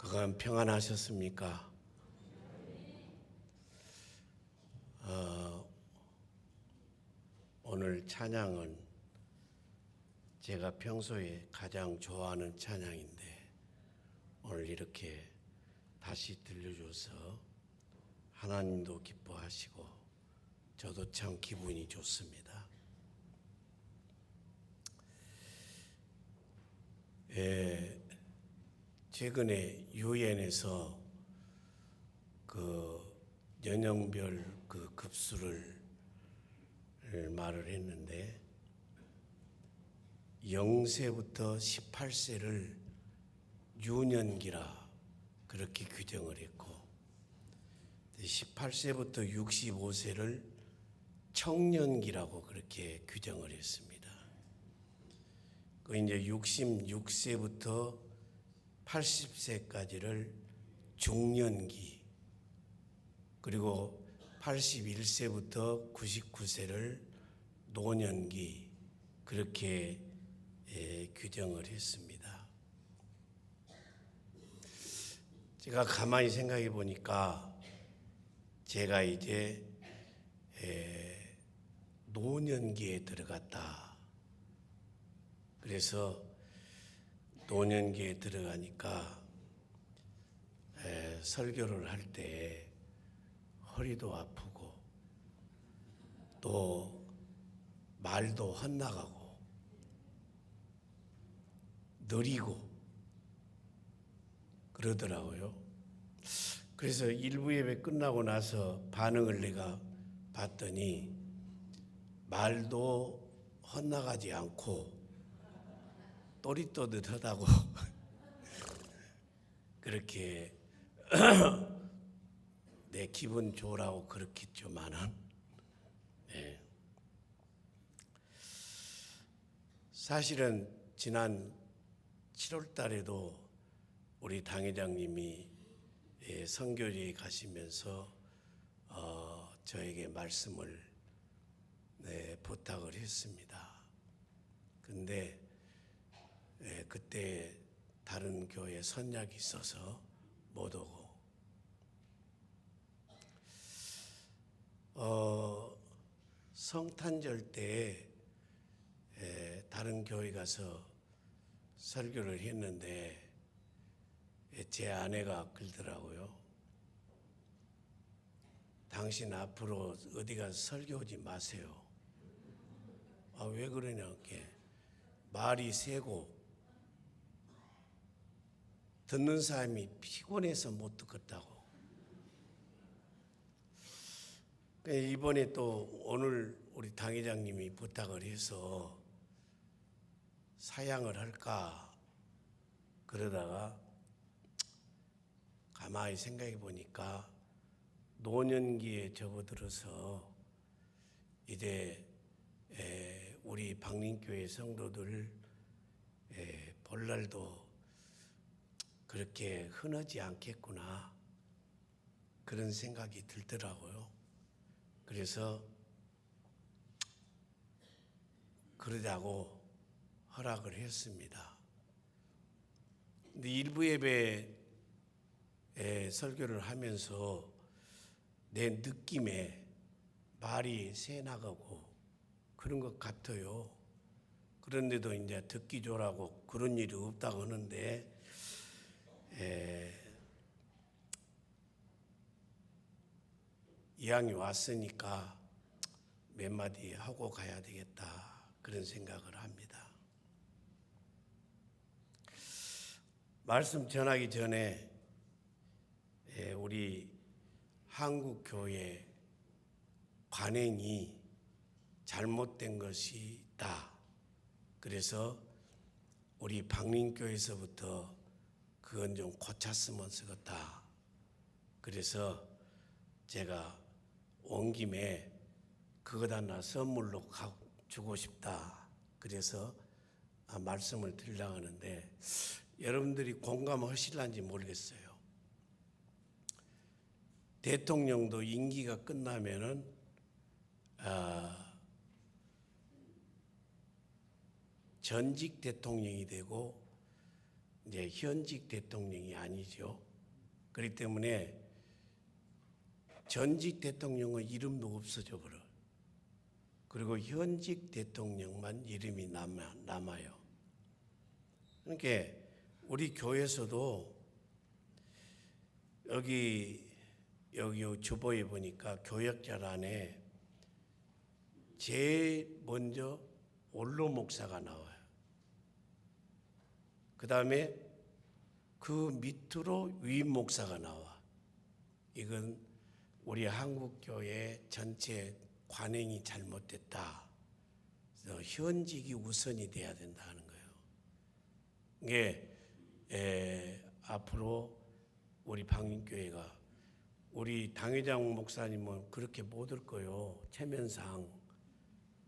그간 평안하셨습니까? 오늘 찬양은 제가 평소에 가장 좋아하는 찬양인데 오늘 이렇게 다시 들려줘서 하나님도 기뻐하시고 저도 참 기분이 좋습니다. 최근에 유엔에서 그 연령별 그 급수를 말을 했는데 0세부터 18세를 유년기라 그렇게 규정을 했고 18세부터 65세를 청년기라고 그렇게 규정을 했습니다. 그 이제 66세부터 80세까지를 중년기, 그리고 81세부터 99세를 노년기 그렇게 규정을 했습니다. 제가 가만히 생각해 보니까 제가 이제 노년기에 들어갔다. 그래서 노년기에 들어가니까 설교를 할 때 허리도 아프고 또 말도 헛나가고 느리고 그러더라고요. 그래서 일부 예배 끝나고 나서 반응을 내가 봤더니 말도 헛나가지 않고 또릿또릿하다고 그렇게 내 기분 좋으라고 그렇겠지만은 사실은 지난 7월 달에도 우리 당회장님이 선교지에 가시면서 저에게 말씀을 부탁을 했습니다. 근데 그때 다른 교회 선약이 있어서 못 오고 성탄절 때 다른 교회 가서 설교를 했는데 제 아내가 그러더라고요. 당신 앞으로 어디 가서 설교하지 마세요. 왜 그러냐 게 말이 세고 듣는 사람이 피곤해서 못 듣겠다고. 이번에 또 오늘 우리 당회장님이 부탁을 해서 사양을 할까 그러다가 가만히 생각해 보니까 노년기에 접어들어서 이제 우리 박림교회 성도들 볼 날도 그렇게 흔하지 않겠구나 그런 생각이 들더라고요. 그래서 그러자고 허락을 했습니다. 근데 일부 예배 설교를 하면서 내 느낌에 말이 새 나가고 그런 것 같아요. 그런데도 이제 듣기 좋으라고 그런 일이 없다고 하는데 이왕이 왔으니까 몇 마디 하고 가야 되겠다 그런 생각을 합니다. 말씀 전하기 전에 우리 한국 교회 관행이 잘못된 것이 있다. 그래서 우리 박림교회에서부터 그건 좀 고쳤으면 쓰겠다. 그래서 제가 온 김에 그것 하나 선물로 주고 싶다. 그래서 말씀을 드리려고 하는데 여러분들이 공감하실런지 모르겠어요. 대통령도 임기가 끝나면은 전직 대통령이 되고 이제 현직 대통령이 아니죠. 그렇기 때문에 전직 대통령의 이름도 없어져 버려. 그리고 현직 대통령만 이름이 남아요. 그러니까 우리 교회에서도 여기 주보에 보니까 교역자란에 제일 먼저 원로 목사가 나와요. 그 다음에 그 밑으로 위임 목사가 나와. 이건 우리 한국교회 전체 관행이 잘못됐다. 그래서 현직이 우선이 돼야 된다는 거예요. 이게 앞으로 우리 방인교회가 우리 당회장 목사님은 그렇게 못 올 거예요. 체면상.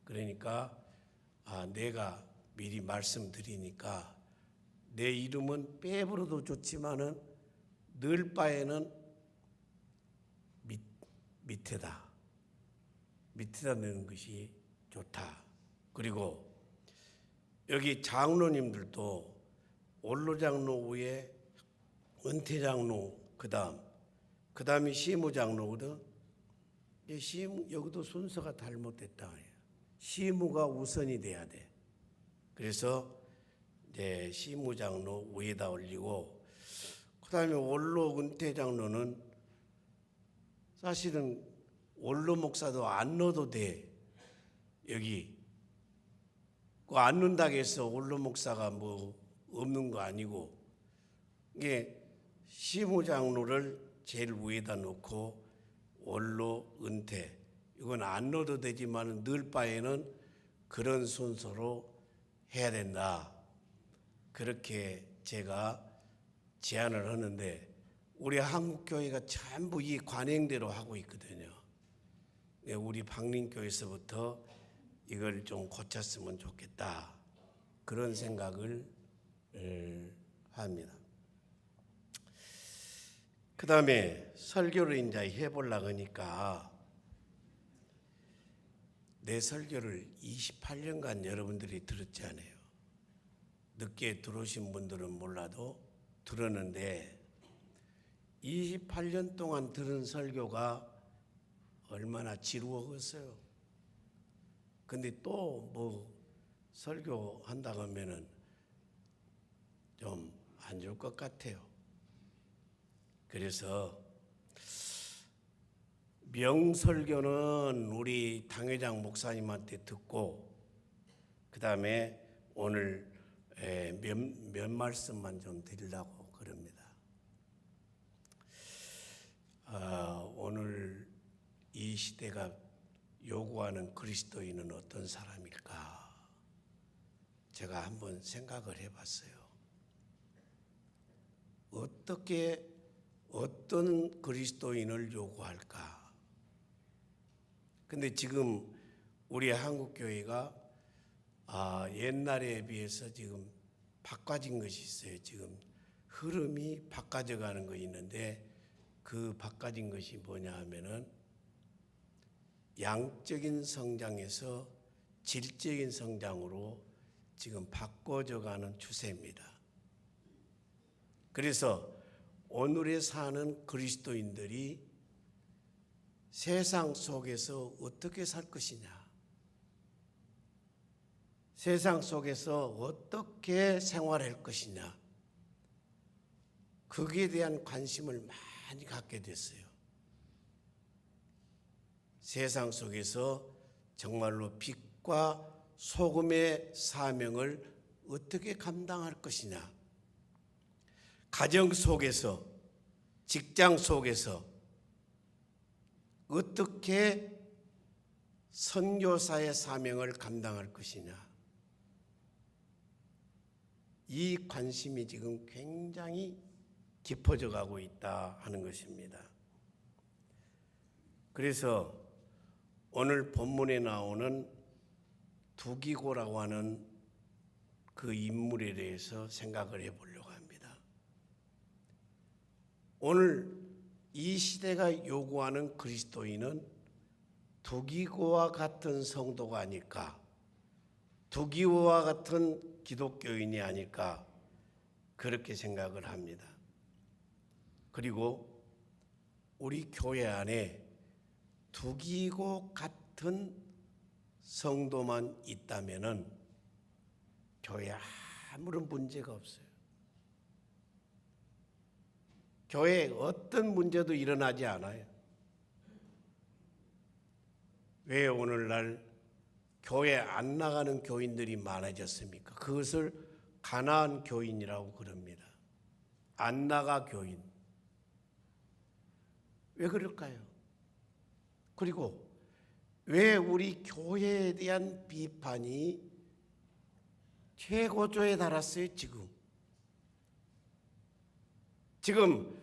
그러니까 내가 미리 말씀드리니까 내 이름은 빼버려도 좋지만은 늘 바에는 밑에다 넣는 것이 좋다. 그리고 여기 장로님들도 원로장로 위에 은퇴장로 그다음이 시무장로거든. 여기도 순서가 잘못됐다. 시무가 우선이 돼야 돼. 그래서 이제 시무장로 위에다 올리고 그다음에 원로 은퇴장로는 사실은 원로 목사도 안 넣어도 돼. 여기 안 넣는다고 해서 원로 목사가 뭐 없는 거 아니고 이게 시무장로를 제일 위에다 놓고 원로 은퇴 이건 안 넣어도 되지만 늘 바에는 그런 순서로 해야 된다. 그렇게 제가 제안을 하는데 우리 한국교회가 전부 이 관행대로 하고 있거든요. 우리 방림교회에서부터 이걸 좀 고쳤으면 좋겠다. 그런 생각을 합니다. 그 다음에 설교를 이제 해보려고 하니까 내 설교를 28년간 여러분들이 들었잖아요. 늦게 들어오신 분들은 몰라도 들었는데 28년 동안 들은 설교가 얼마나 지루하겠어요. 근데 또 뭐 설교한다고 하면은 좀 안 좋을 것 같아요. 그래서 명설교는 우리 당회장 목사님한테 듣고 그 다음에 오늘 몇 말씀만 좀 드리려고 그럽니다. 오늘 이 시대가 요구하는 그리스도인은 어떤 사람일까? 제가 한번 생각을 해봤어요. 어떤 그리스도인을 요구할까? 근데 지금 우리 한국교회가 옛날에 비해서 지금 바꿔진 것이 있어요. 지금 흐름이 바꿔져 가는 것이 있는데 그 바꿔진 것이 뭐냐 하면은 양적인 성장에서 질적인 성장으로 지금 바꿔져 가는 추세입니다. 그래서 오늘에 사는 그리스도인들이 세상 속에서 어떻게 살 것이냐, 세상 속에서 어떻게 생활할 것이냐, 거기에 대한 관심을 많이 갖게 됐어요. 세상 속에서 정말로 빛과 소금의 사명을 어떻게 감당할 것이냐, 가정 속에서, 직장 속에서 어떻게 선교사의 사명을 감당할 것이냐, 이 관심이 지금 굉장히 깊어져 가고 있다 하는 것입니다. 그래서 오늘 본문에 나오는 두기고라고 하는 그 인물에 대해서 생각을 해보려고 합니다. 오늘 이 시대가 요구하는 그리스도인은 두기고와 같은 성도가 아닐까, 두기고와 같은 기독교인이 아닐까, 그렇게 생각을 합니다. 그리고 우리 교회 안에 두기고 같은 성도만 있다면은 교회에 아무런 문제가 없어요. 교회에 어떤 문제도 일어나지 않아요. 왜 오늘날 교회 안 나가는 교인들이 많아졌습니까? 그것을 가난한 교인이라고 그럽니다. 안 나가 교인. 왜 그럴까요? 그리고 왜 우리 교회에 대한 비판이 최고조에 달았어요, 지금? 지금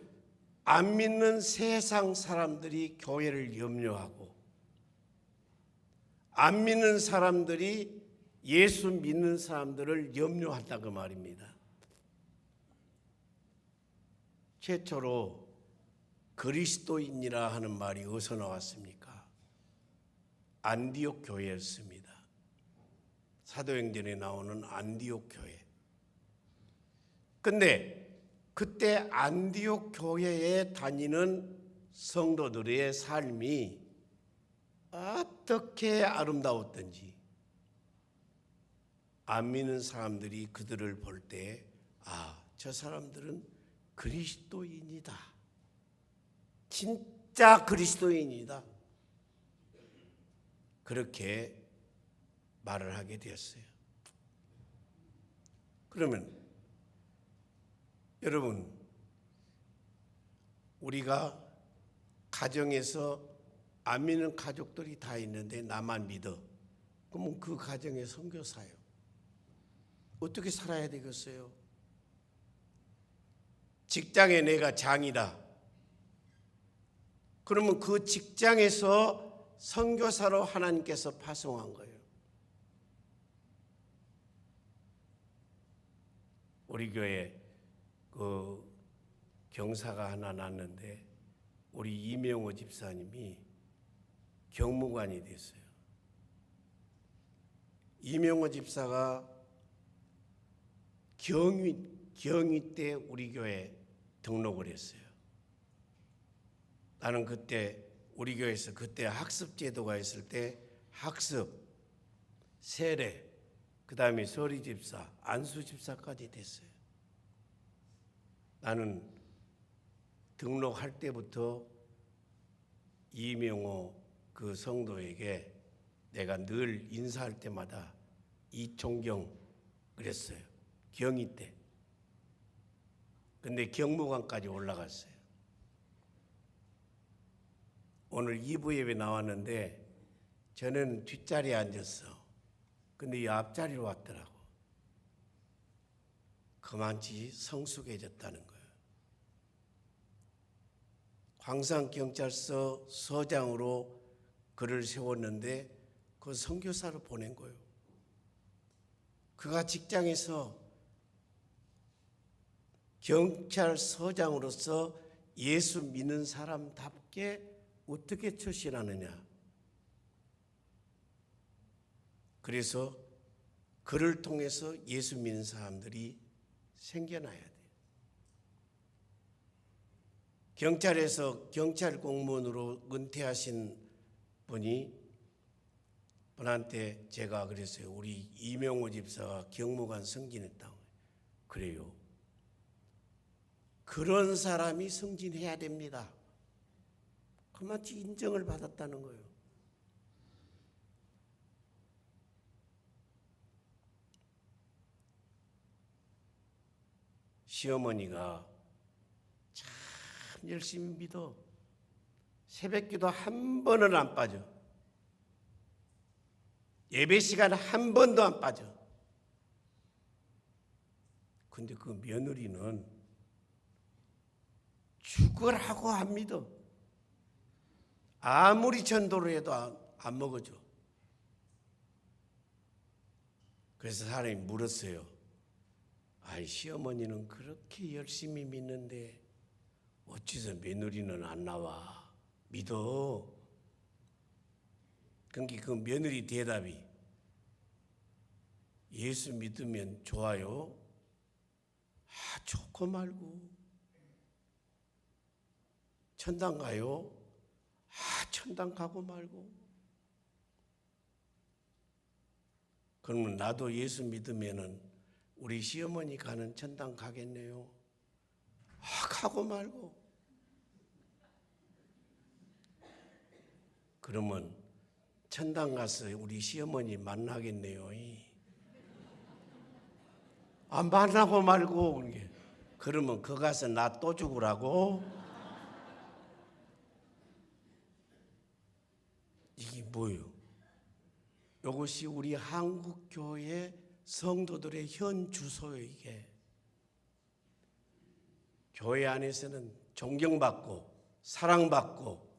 안 믿는 세상 사람들이 교회를 염려하고 안 믿는 사람들이 예수 믿는 사람들을 염려한다고 말입니다. 최초로 그리스도인이라 하는 말이 어디서 나왔습니까? 안디옥 교회였습니다. 사도행전에 나오는 안디옥 교회. 근데 그때 안디옥 교회에 다니는 성도들의 삶이 어떻게 아름다웠던지 안 믿는 사람들이 그들을 볼 때 저 사람들은 그리스도인이다. 진짜 그리스도인이다. 그렇게 말을 하게 되었어요. 그러면 여러분, 우리가 가정에서 안 믿는 가족들이 다 있는데 나만 믿어. 그러면 그 가정의 선교사예요. 어떻게 살아야 되겠어요? 직장에 내가 장이다. 그러면 그 직장에서 선교사로 하나님께서 파송한 거예요. 우리 교회 그 경사가 하나 났는데 우리 이명호 집사님이 경무관이 됐어요. 이명호 집사가 경위 때 우리 교회에 등록을 했어요. 나는 그때 우리 교회에서 그때 학습 제도가 있을 때 학습, 세례, 그 다음에 서리 집사, 안수 집사까지 됐어요. 나는 등록할 때부터 이명호 그 성도에게 내가 늘 인사할 때마다 이총경 그랬어요. 경위 때. 근데 경무관까지 올라갔어요. 오늘 2부 예배 나왔는데 저는 뒷자리에 앉았어. 근데 이 앞자리로 왔더라고. 그만치 성숙해졌다는 거예요. 광산경찰서 서장으로 그를 세웠는데 그 선교사로 보낸 거예요. 그가 직장에서 경찰서장으로서 예수 믿는 사람답게 어떻게 처신하느냐. 그래서 그를 통해서 예수 믿는 사람들이 생겨나야 돼요. 경찰에서 경찰 공무원으로 은퇴하신 분한테 제가 그랬어요. 우리 이명호 집사가 경무관 승진했다고. 그래요. 그런 사람이 승진해야 됩니다. 그만치 인정을 받았다는 거예요. 시어머니가 참 열심히 믿어. 새벽기도 한 번은 안 빠져. 예배 시간 한 번도 안 빠져. 근데 그 며느리는 죽으라고 안 믿어. 아무리 전도를 해도 안 먹어줘. 그래서 사람이 물었어요. 아이, 시어머니는 그렇게 열심히 믿는데 어찌서 며느리는 안 나와? 믿어. 그러니까 그 며느리 대답이 예수 믿으면 좋아요. 좋고 말고. 천당 가요? 천당 가고 말고. 그러면 나도 예수 믿으면은 우리 시어머니 가는 천당 가겠네요? 가고 말고. 그러면 천당 가서 우리 시어머니 만나겠네요? 안 만나고 말고. 그러면 거 가서 나 또 죽으라고? 이게 뭐예요? 이것이 우리 한국교회 성도들의 현 주소예요. 이게 교회 안에서는 존경받고 사랑받고,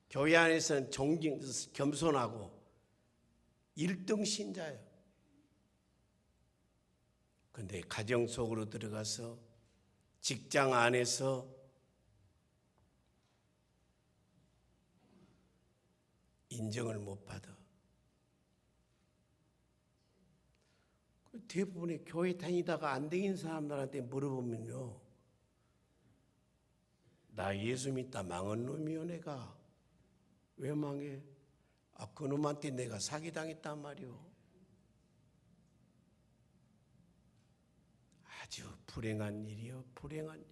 교회 안에서는 겸손하고 1등 신자예요. 그런데 가정 속으로 들어가서 직장 안에서 인정을 못 받아. 대부분의 교회 다니다가 안 되는 사람들한테 물어보면요, 나 예수 믿다 망한 놈이요. 내가 왜 망해? 그놈한테 내가 사기당했단 말이요. 아주 불행한 일이요, 불행한 일.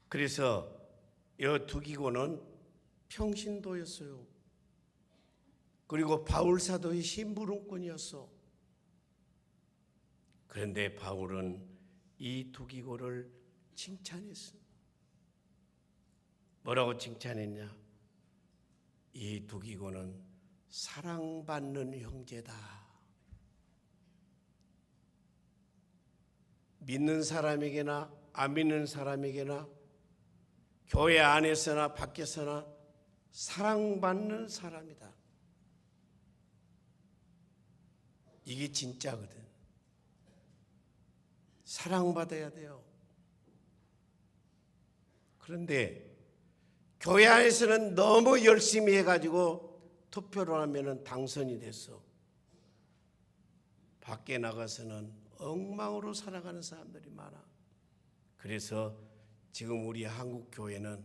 그래서 이 두기고는 평신도였어요. 그리고 바울 사도의 심부름꾼이었어. 그런데 바울은 이 두기고를 칭찬했어. 뭐라고 칭찬했냐? 이 두기고는 사랑받는 형제다. 믿는 사람에게나 안 믿는 사람에게나 교회 안에서나 밖에서나 사랑받는 사람이다. 이게 진짜거든. 사랑받아야 돼요. 그런데 교회 안에서는 너무 열심히 해가지고 투표를 하면 당선이 됐어. 밖에 나가서는 엉망으로 살아가는 사람들이 많아. 그래서 지금 우리 한국 교회는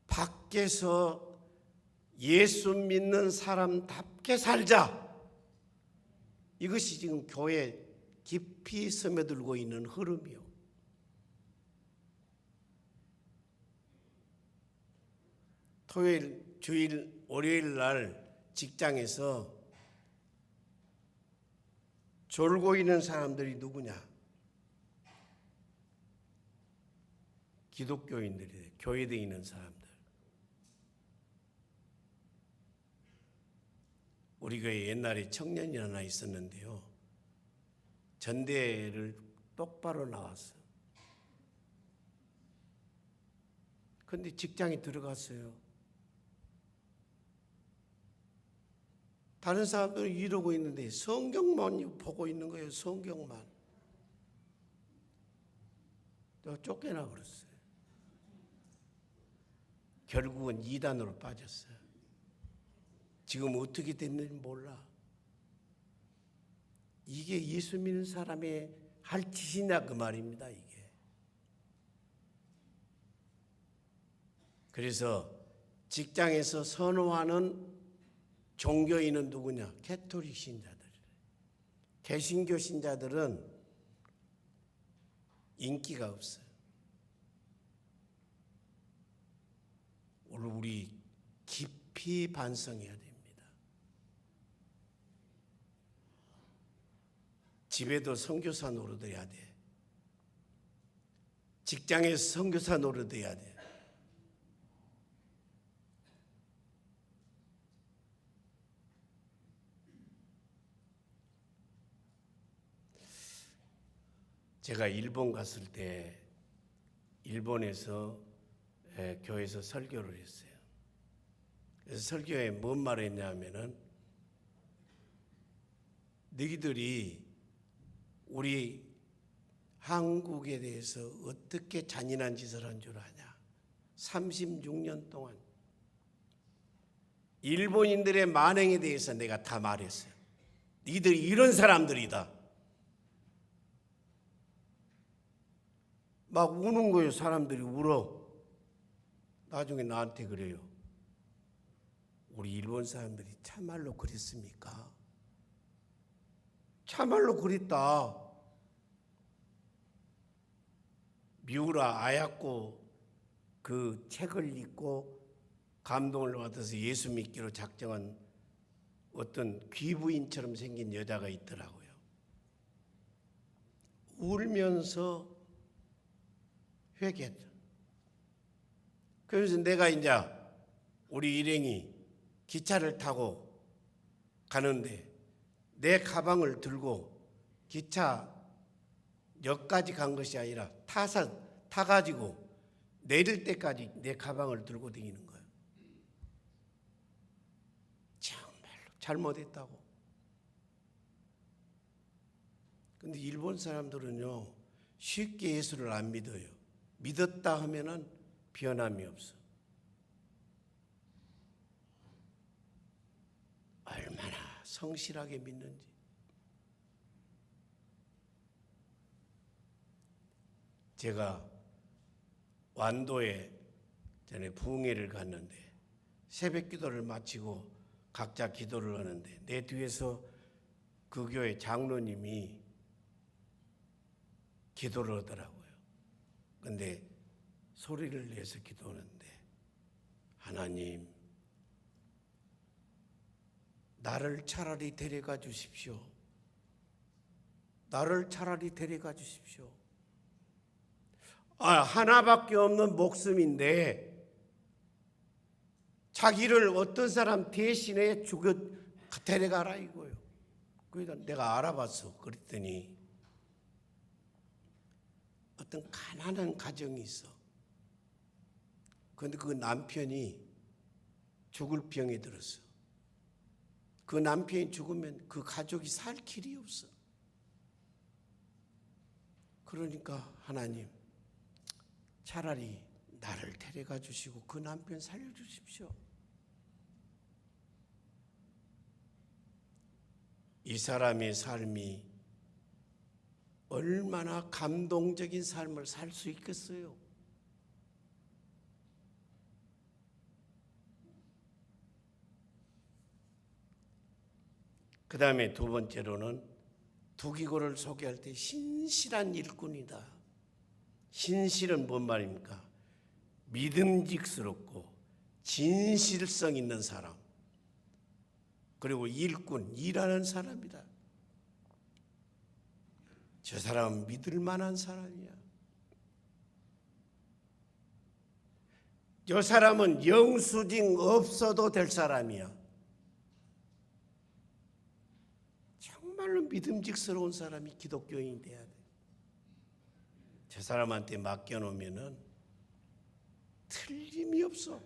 밖에서 예수 믿는 사람답게 살자. 이것이 지금 교회에 깊이 스며들고 있는 흐름이요. 토요일, 주일, 월요일 날 직장에서 졸고 있는 사람들이 누구냐? 기독교인들이, 교회에 있는 사람들. 우리 교회 옛날에 청년이 하나 있었는데요, 전대를 똑바로 나왔어요. 그런데 직장에 들어갔어요. 다른 사람들은 이러고 있는데 성경만 보고 있는 거예요. 성경만. 내가 쫓겨나 버렸어요. 결국은 이단으로 빠졌어요. 지금 어떻게 됐는지 몰라. 이게 예수 믿는 사람의 할 짓이냐 그 말입니다. 이게. 그래서 직장에서 선호하는 종교인은 누구냐? 캐토릭 신자들. 개신교 신자들은 인기가 없어요. 오늘 우리 깊이 반성해야 됩니다. 집에도 선교사 노릇해야 돼. 직장에서 선교사 노릇해야 돼. 제가 일본 갔을 때 일본에서 교회에서 설교를 했어요. 그래서 설교에 뭔 말을 했냐면은, 너희들이 우리 한국에 대해서 어떻게 잔인한 짓을 한 줄 아냐? 36년 동안 일본인들의 만행에 대해서 내가 다 말했어요. 니들이 이런 사람들이다. 막 우는 거예요. 사람들이 울어. 나중에 나한테 그래요. 우리 일본 사람들이 참말로 그랬습니까? 참말로 그랬다. 미우라 아야코 그 책을 읽고 감동을 받아서 예수 믿기로 작정한 어떤 귀부인처럼 생긴 여자가 있더라고요. 울면서 회개했죠. 그래서 내가 이제 우리 일행이 기차를 타고 가는데 내 가방을 들고 기차역까지 간 것이 아니라 타가지고 내릴 때까지 내 가방을 들고 다니는 거예요. 정말로 잘못했다고. 근데 일본 사람들은요, 쉽게 예수를 안 믿어요. 믿었다 하면은 변함이 없어. 얼마나 성실하게 믿는지. 제가 완도에 전에 부흥회를 갔는데 새벽 기도를 마치고 각자 기도를 하는데 내 뒤에서 그 교회 장로님이 기도를 하더라고요. 근데 소리를 내서 기도하는데, 하나님, 나를 차라리 데려가 주십시오. 나를 차라리 데려가 주십시오. 하나밖에 없는 목숨인데 자기를 어떤 사람 대신에 데려가라 이거예요. 그러니까 내가 알아봤어. 그랬더니 어떤 가난한 가정이 있어. 그런데 그 남편이 죽을 병에 들었어. 그 남편이 죽으면 그 가족이 살 길이 없어. 그러니까 하나님, 차라리 나를 데려가 주시고 그 남편 살려주십시오. 이 사람의 삶이 얼마나 감동적인 삶을 살 수 있겠어요? 그 다음에 두 번째로는 두기고를 소개할 때 신실한 일꾼이다. 신실은 뭔 말입니까? 믿음직스럽고 진실성 있는 사람. 그리고 일꾼, 일하는 사람이다. 저 사람은 믿을 만한 사람이야. 저 사람은 영수증 없어도 될 사람이야. 정말로 믿음직스러운 사람이 기독교인이 돼야 돼. 저 사람한테 맡겨놓으면은 틀림이 없어.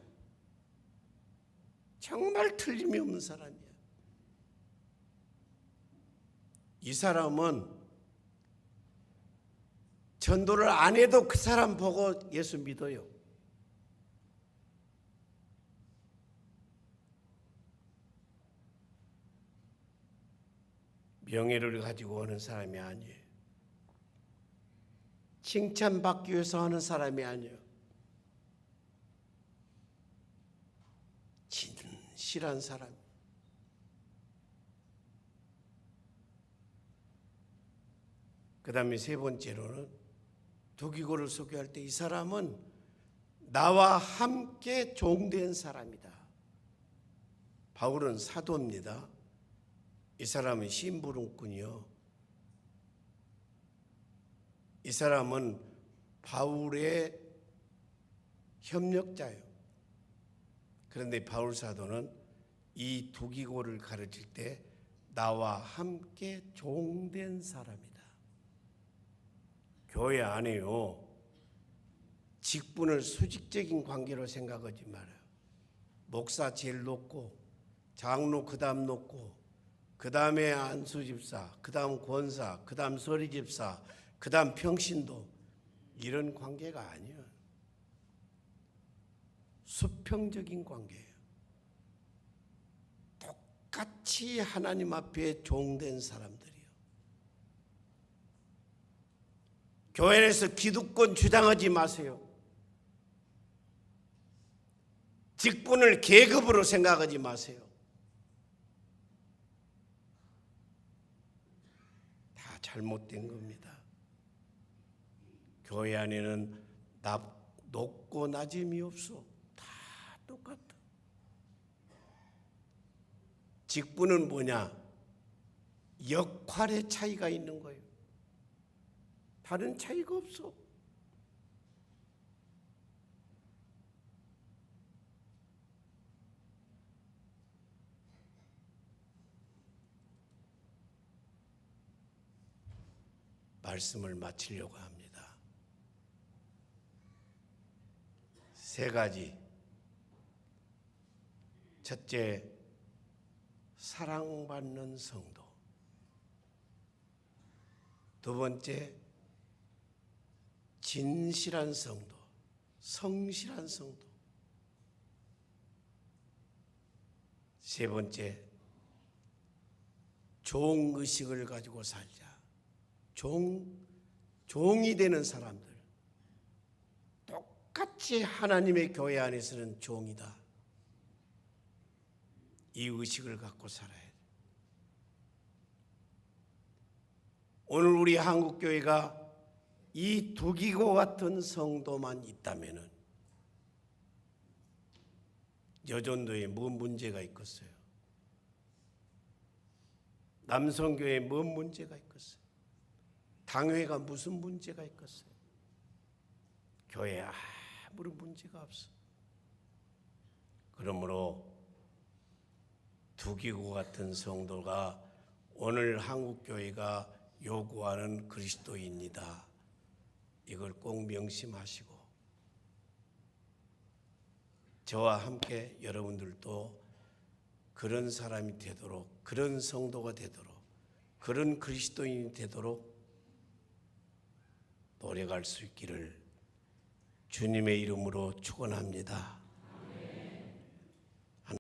정말 틀림이 없는 사람이야. 이 사람은 전도를 안 해도 그 사람 보고 예수 믿어요. 명예를 가지고 하는 사람이 아니에요. 칭찬받기 위해서 하는 사람이 아니에요. 진실한 사람. 그 다음에 세 번째로는 두기고를 소개할 때 이 사람은 나와 함께 종된 사람이다. 바울은 사도입니다. 이 사람은 심부름꾼이요. 이 사람은 바울의 협력자예요. 그런데 바울 사도는 이 두기고를 가르칠 때 나와 함께 종된 사람이다. 교회 안에요, 직분을 수직적인 관계로 생각하지 말아요. 목사 제일 높고, 장로 그 다음 높고, 그 다음에 안수집사, 그 다음 권사, 그 다음 서리집사, 그다음 평신도 이런 관계가 아니에요. 수평적인 관계예요. 똑같이 하나님 앞에 종된 사람들이요. 교회 안에서 기득권 주장하지 마세요. 직분을 계급으로 생각하지 마세요. 다 잘못된 겁니다. 교회 안에는 높고 낮음이 없어. 다 똑같아. 직분은 뭐냐? 역할의 차이가 있는 거예요. 다른 차이가 없어. 말씀을 마치려고 합니다. 세 가지. 첫째, 사랑받는 성도. 두 번째, 진실한 성도, 성실한 성도. 세 번째, 종의식을 가지고 살자. 종이 되는 사람들. 똑같이 하나님의 교회 안에서는 종이다. 이 의식을 갖고 살아야 돼. 오늘 우리 한국교회가 이 두기고 같은 성도만 있다면은 여전도에 뭔 문제가 있겠어요? 남성교회에 뭔 문제가 있겠어요? 당회가 무슨 문제가 있겠어요? 교회에 아무런 문제가 없어. 그러므로 두기고 같은 성도가 오늘 한국교회가 요구하는 그리스도인이다. 이걸 꼭 명심하시고 저와 함께 여러분들도 그런 사람이 되도록, 그런 성도가 되도록, 그런 그리스도인이 되도록 노력할 수 있기를 주님의 이름으로 축원합니다.